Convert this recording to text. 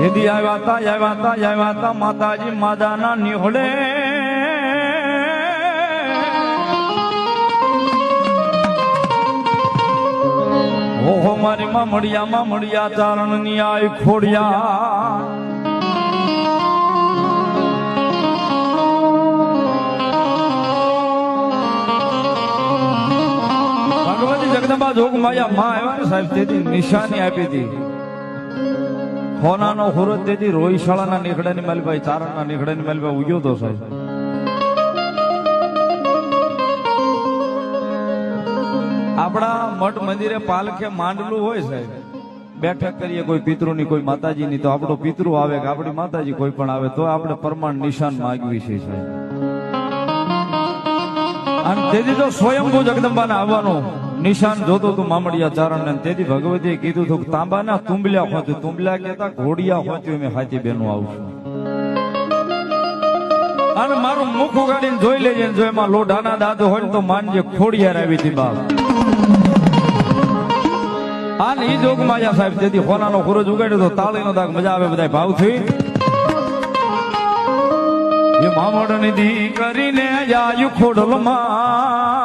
દીદી આવ્યા તા માતાજી માદાના નિહોળે ઓહો મારી માં મળ્યા ચારણ ની આય ખોડિયા ભગવતી જગદંબા જોગ માયા માં આવ્યા ને સાહેબ તેથી નિશાની આપી હતી હોનાનો હુરત તેથી રોહિશાળાના નીકળાની માલભાઈ ચારણના નીકળાની માલભાઈ ઉગ્યો તો સાહેબ આપણા મઠ મંદિરે પાલખે માંડલું હોય સાહેબ બેઠક કરીએ કોઈ પિતૃની કોઈ માતાજીની તો આપણો પિતૃ આવે કે આપણી માતાજી કોઈ પણ આવે તો આપણે પ્રમાણ નિશાન માંગવી છે સાહેબ અને તેથી તો સ્વયંભૂ જગદંબાને આવવાનું નિશાન જોતો તું મામડિયા ચારણ ને તેથી ભગવતીએ કીધું હતું તાંબાના તુંબલ્યા હોતું તુંબલ્યા કેતા ઘોડિયા હોતું મેં હાથી બેનું આવશું અને મારું મુખ ઉગાડીને જોઈ લેજે જો એમાં લોઢાના દાદો હોય ને તો માનજે ખોડિયાર આવી હતી બાપ અને ઈ જોગ માયા સાહેબ તેથી હોનાનો ખુરજ ઉગાડ્યો તો તાળીનો દાગ મજા આવે બધા ભાવ થઈ એ મામડ નિધિ કરીને જાયું ખોડલમાં